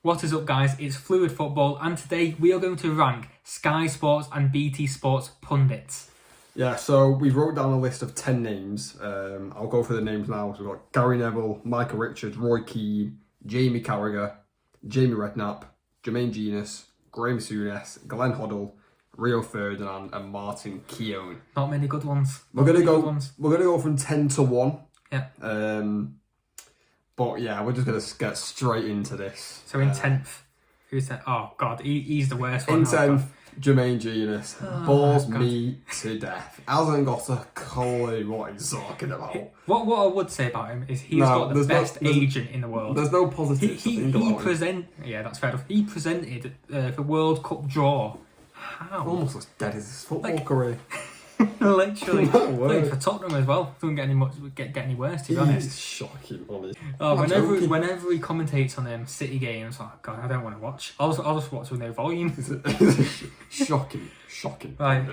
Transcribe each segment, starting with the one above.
What is up, guys? It's Fluid Football, and today we are going to rank Sky Sports and BT Sports pundits. Yeah, so we wrote down a list of 10 names. I'll go through the names now. So we've got Gary Neville, Michael Richards, Roy Keane, Jamie Carragher, Jamie Redknapp, Jermaine Genius, Graham Souness, Glenn Hoddle, Rio Ferdinand, and Martin Keown. Not many good ones. We're gonna go from 10 to 1. Yeah. But yeah, we're just gonna get straight into this. So in 10th, who's that? Oh God, he's the worst one. In 10th, Jermaine Genius bores me to death. Hasn't got a clue what he's talking about. What I would say about him is he's got the best agent in the world. There's no positives. Yeah, that's fair enough. He presented the World Cup draw. How? Almost as dead as his football career. Literally. Played for Tottenham as well. Doesn't get any worse, to be honest. He's shocking, Ollie. Whenever he commentates on City games, oh God, I don't want to watch. I'll just watch with no volume. Shocking. Right.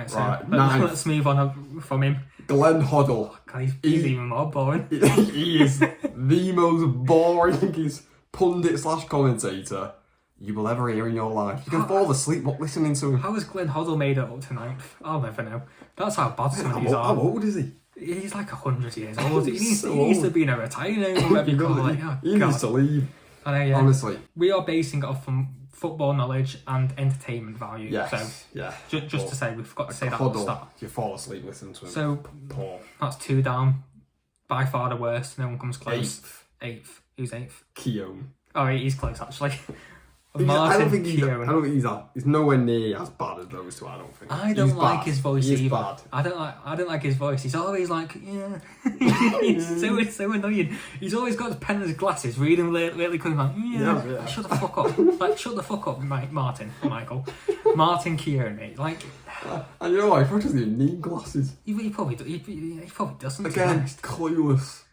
So let's move on from him. Glenn Hoddle. God, he's even more boring. He is the most boring pundit/commentator you will ever hear in your life. You can fall asleep listening to him. How has Glenn Hoddle made it up to 9th? I'll never know. That's how bad some of these are. How old is he? He's like 100 years old. He needs to be in a retiring home, whatever you call it. He needs to leave. I know, yeah. Honestly. We are basing it off from football knowledge and entertainment value. Yes. So, yeah. Just to say, we've got to say that at the start. You fall asleep listening to him. So, poor. That's 2 down. By far the worst. No one comes close. 8th. Who's 8th? Keown. Oh, he's close, actually. I don't think he's nowhere near as bad as those two. I don't think. I don't like his voice either. Bad. I don't like his voice. He's always like, yeah. He's so annoying. He's always got his pen and his glasses, reading lately, coming like, yeah. Shut the fuck up. Shut the fuck up, Michael. Martin Keown, mate. Like. And you know what? He probably doesn't even need glasses. He probably doesn't. Again, clueless.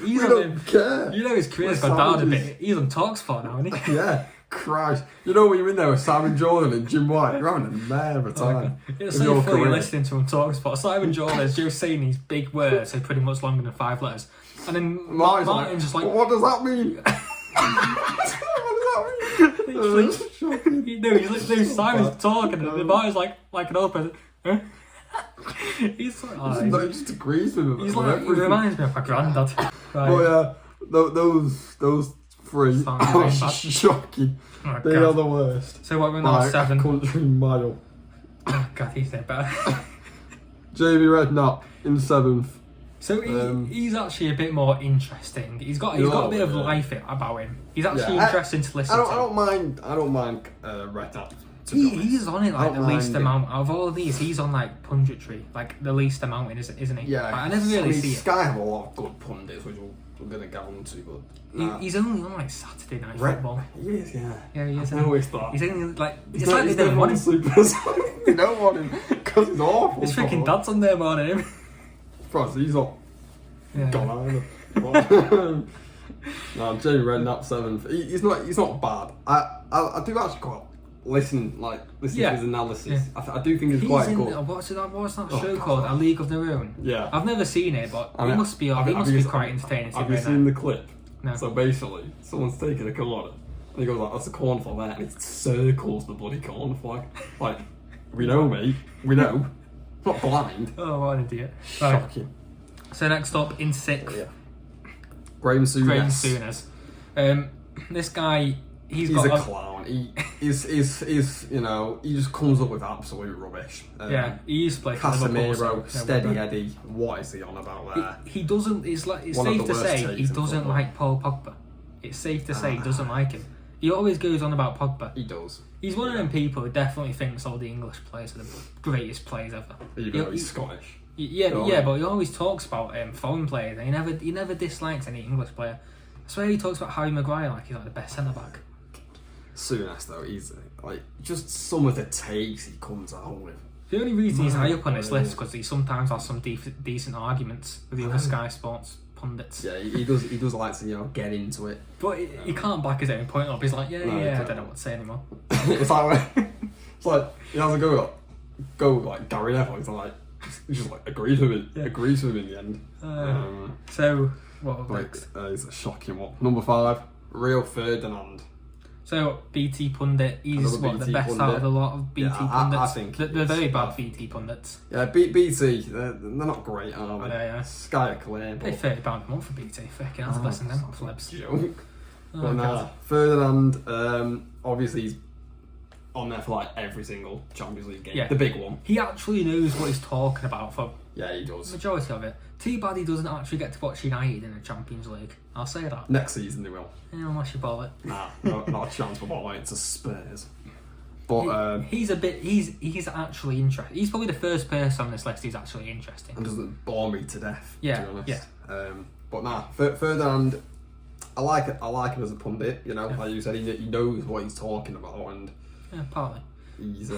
We don't care. You know his career's gone down a bit. He's on TalkSport now, isn't he? Yeah. Christ. You know when you're in there with Simon Jordan and Jim White, you're having a mare of a time. It's so funny listening to him TalkSport. Simon Jordan is just saying these big words, so pretty much longer than 5 letters. And then Martin's just like... What does that mean? Simon's talking and the Martin's like an old person. Huh? He's like, he just agrees with him. He's like, he reminds me of my granddad. Right. But those 3 are shocking. Oh, they are the worst. So what, we're now 7? Country mile. Oh God, he's no better. Jamie Redknapp in 7th. So he's actually a bit more interesting. He's got a bit of life about him. He's actually interesting to listen to. I don't mind Redknapp. He's on it like the least amount out of all of these. He's on like punditry, like the least amount, isn't he? Yeah, like, I never really see it. Sky have a lot of good pundits, which we're gonna get on to, but he's only on like Saturday Night Football. He is, yeah. Yeah, he is. I always thought he's only like they don't want him. They don't want him because he's awful. His freaking dad's on there more than him. Bro, he's not gone either. No, Jamie Redknapp 7th. He's not bad. I do actually quite listen to his analysis. Yeah. I do think it's quite good. What's that show called? A League of Their Own. Yeah, I've never seen it, but it must be quite entertaining. Have you seen the clip? No. So basically, someone's taking a corner, and he goes like, "That's a corn flag there," and it circles the bloody corn flag. Like, we know, mate. We know. Not blind. Oh, what an idiot! Shocking. Right. So next up in 6th, Graham Souness. This guy. He's a clown. He just comes up with absolute rubbish. He used to play Casemiro, Steady Eddie. What is he on about there? He doesn't. It's safe to say he doesn't like Paul Pogba. It's safe to say he doesn't like him. He always goes on about Pogba. He does. He's one of them people who definitely thinks all the English players are the greatest players ever. He's Scottish. But he always talks about foreign players, and he never dislikes any English player. I swear he talks about Harry Maguire like he's like the best centre back. Souness though, he's like just some of the takes he comes out with. The only reason he's high up on this list because he sometimes has some decent arguments with the other Sky Sports pundits. Yeah, he does like to get into it, but he can't back his own point up. He's like, I don't know what to say anymore. it's like he has to go like Gary Neville. He's just like agrees with him in the end. So What next? It's a shocking one. Number 5, Rio Ferdinand. So BT pundit, he's Another the BT best pundit. out of a lot of BT pundits. I think they're very bad BT pundits. Yeah, BT, they're not great, are they? Yeah. Sky are clear, Pay but £30 a month for BT. Fucking that's blessing them plebs. joke. Oh, But God. Ferdinand, obviously he's on there for like every single Champions League game. Yeah. The big one. He actually knows what he's talking about for Yeah, he the does. majority of it. Too bad he doesn't actually get to watch United in the Champions League. I'll say that. Next season they will. Yeah, unless you ball it. Nah, not a chance for ball it to Spurs. But He's actually interesting. He's probably the first person on this list who's actually interesting. and doesn't bore me to death. Yeah, to be honest. yeah. But Ferdinand, I like him as a pundit. You know, Yeah. like you said, he knows what he's talking about, and Yeah, partly. he's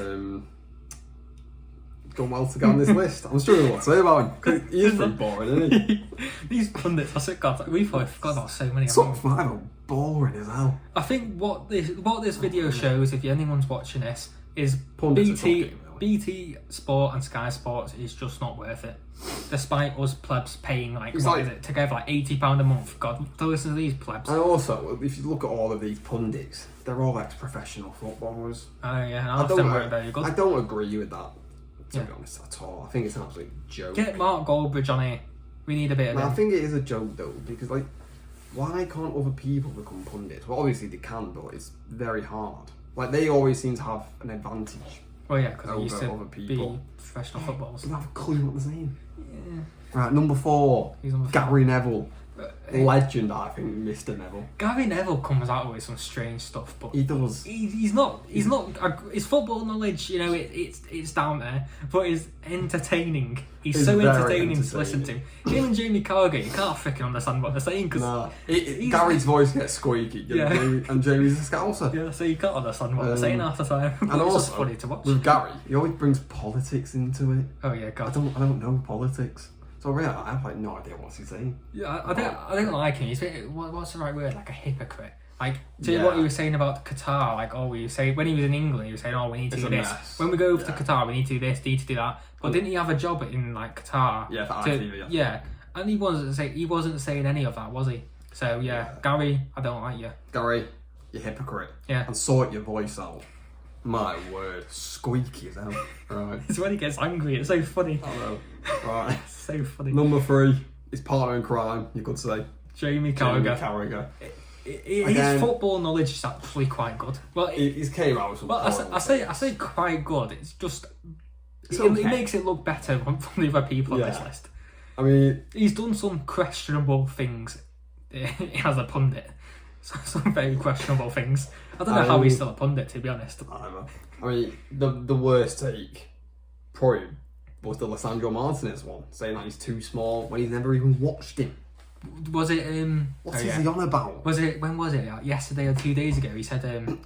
done well to get on this list. I'm struggling what to say about him because he is pretty boring, isn't he? These pundits, I said, God, we've forgot about so many. Top 5 are boring as hell. I think what this video shows, if anyone's watching this, is Pundits are BT fucking really. BT Sport and Sky Sports is just not worth it. Despite us plebs paying It's like- together like £80 a month. God, to listen to these plebs. And also, if you look at all of these pundits, they're all ex-professional footballers. Oh yeah, I half them weren't very I good. don't agree with that, to Yeah. be honest, at all. I think it's an absolute joke. Get Mark Goldbridge on here. We need a bit of I him. think it is a joke though, because like, why can't other people become pundits? Well, obviously they can, but it's very hard. Like, they always seem to have an advantage. Well, yeah, because over he used to other be people. professional footballers. They don't have a clue what they're saying. Yeah. Right, number 4, He's on the Gary Neville. Hey, Legend, I think, Mr. Neville. Gary Neville comes out with some strange stuff, but He does. he's not his football knowledge, you know, it's down there, but he's entertaining. He's It's so very entertaining to listen to. Him and Jamie Carragher, you can't freaking understand what they're saying because Nah, Gary's voice gets squeaky, Yeah. and Jamie's a scouser. yeah, so you can't understand what they're saying half the time. And It's also, just funny to watch. with Gary, he always brings politics into it. Oh yeah, I God. don't know politics, so really, I have like no idea what he's saying. Yeah, I don't like him. He's a bit, what's the right word? Like a hypocrite. Like, Yeah. what he was saying about Qatar, like, oh, we say when he was in England, he was saying, oh, we need to It's do a this. mess. When we go over to Yeah. Qatar, we need to do this, need to do that. But didn't he have a job in like Qatar? Yeah, for ITV, yeah, and he wasn't saying any of that, was he? So yeah, Gary, I don't like you. Gary, you hypocrite. Yeah, And sort your voice out. My word, squeaky as hell. Right, it's when he gets angry. It's so funny. I know. Right, It's so funny. number 3, his partner in crime. You could say Jamie Jamie Carragher. Carragher. His Again- football knowledge is actually quite good. Well, He's came out with some. well, horrible I say things. quite good. It's just It's it okay. makes it look better from the other people on this Yeah. list. I mean, He's done some questionable things as a pundit. Some very questionable things. I don't know how he's still a pundit, to be honest. I don't know. I mean, the worst take probably was the Lissandro Martinez one, saying that he's too small when he's never even watched him. Was it? What is he on about? Was it? When was it? Yesterday or 2 days ago? He said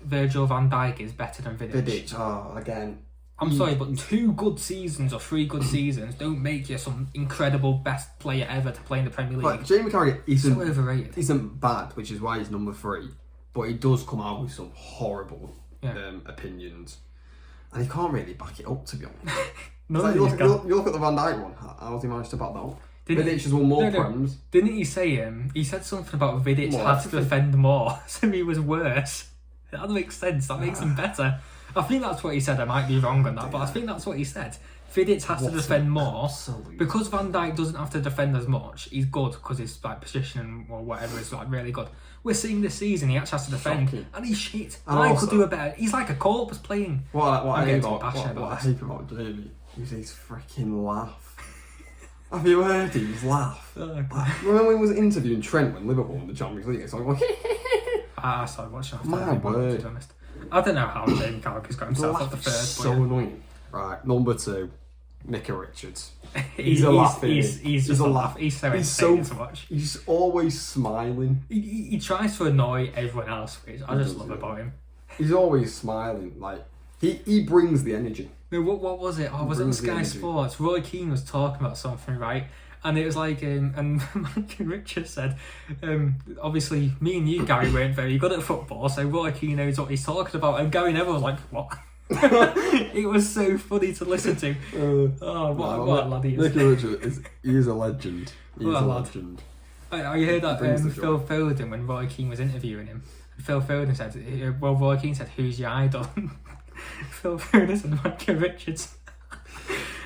Virgil van Dijk is better than Vidic. Vidic, again. I'm sorry, but 2 good seasons or 3 good seasons don't make you some incredible best player ever to play in the Premier League. But Jamie Carragher So overrated. isn't bad, which is why he's number 3. But he does come out with some horrible opinions, and he can't really back it up, to be honest. None Like, of these guys- you look at the Van Dijk one. How's he managed to back that up? Didn't Vidic he- has won more No, no. Prems. Didn't he say he said something about Vidic What? had to defend more, so he was worse. That makes sense. That makes him better. I think that's what he said. I might be wrong on that, but I think that's what he said. Vidic has to defend more absolute- because Van Dijk doesn't have to defend as much. He's good because his like position or whatever is like really good. We're seeing this season he actually has to defend, Shocking. and he's shit. And I also- could do a better. He's like a corpse playing. What I I'm hate getting too about passionate what I about hate about Jamie is his freaking laugh. Have you heard his laugh? Oh, Remember when he was interviewing Trent when Liverpool won the Champions League? It's like, I started watching after My every month, word. to be honest. I don't know how Jamie Carragher's got himself up the third. so annoying. Right, number 2, Micah Richards. He's a laugh, He's He's just a a laugh. laugh. He's so He's entertaining so- to watch. He's always smiling. He tries to annoy everyone else, which I just love does, about him. He's always smiling. Like he brings the energy. No, what was it? Oh, was it on brings the Sky energy. Sports? Roy Keane was talking about something, right? And it was like, and Mike Richards said, obviously, me and you, Gary, weren't very good at football, so Roy Keane knows what he's talking about. And Gary Neville was like, what? It was so funny to listen to. Oh, what a lad he is. Micah Richards is a legend. He's What a a lad. legend. I heard that brings the Phil joy. Foden, when Roy Keane was interviewing him, Phil Foden said, Roy Keane said, "Who's your idol?" Phil Foden said, Michael Richards.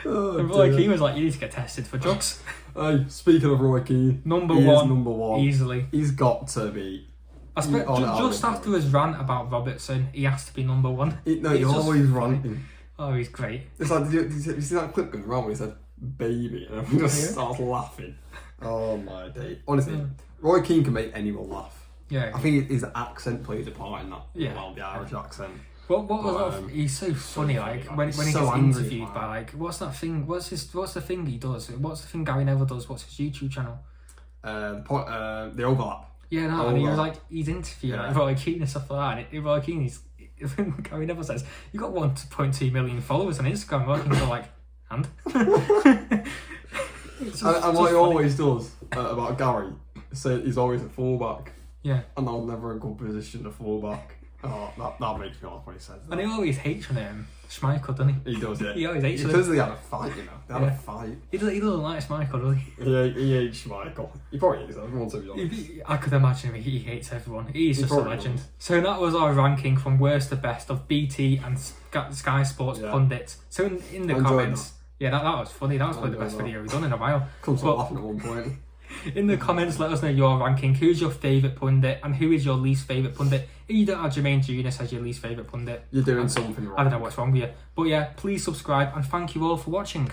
And Roy Keane was like, "You need to get tested for drugs." Hey, speaking of Roy Keane, Number he one, is number one. easily. He's got to be. Just after his rant about Robertson, he has to be number one. He's just always funny. ranting. Oh, he's great. It's like, did you see that clip going around where he said "baby" and everyone just starts laughing? Oh my day! Honestly, Roy Keane can make anyone laugh. Yeah. I think his accent plays a part in that. Yeah. Well, the Irish accent. What was he's so funny, like when he so gets angry, interviewed by like what's that thing? What's the thing he does? What's the thing Gary Neville does? What's his YouTube channel? The overlap. Yeah, no, and he was like he's interviewing like Roy Keane and stuff like that. And Roy Keane, Gary Neville says, "You got 1.2 million followers on Instagram." Roy Keane's like, "And?" And what he always does about Gary, say he's always a fullback. Yeah. And I'm never in a good position to fullback. Oh, that makes me laugh when he says that. And he always hates on Schmeichel, doesn't he? He does, yeah. He always hates on because him. they had a fight, you know. They had a fight. He doesn't like Schmeichel, does he? He hates Schmeichel. He probably is. Everyone's to be honest. I could imagine he hates everyone. He's just a probably legend. does. So that was our ranking from worst to best of BT and Sky Sports pundits. So in the comments, that was funny. That was probably the best video we've done in a while. Comes to laughing at one point. In the comments, let us know your ranking. Who's your favourite pundit and who is your least favourite pundit? If you don't have Jermaine Genius as your least favourite pundit, You're doing something wrong. I don't know what's wrong with you. But yeah, please subscribe and thank you all for watching.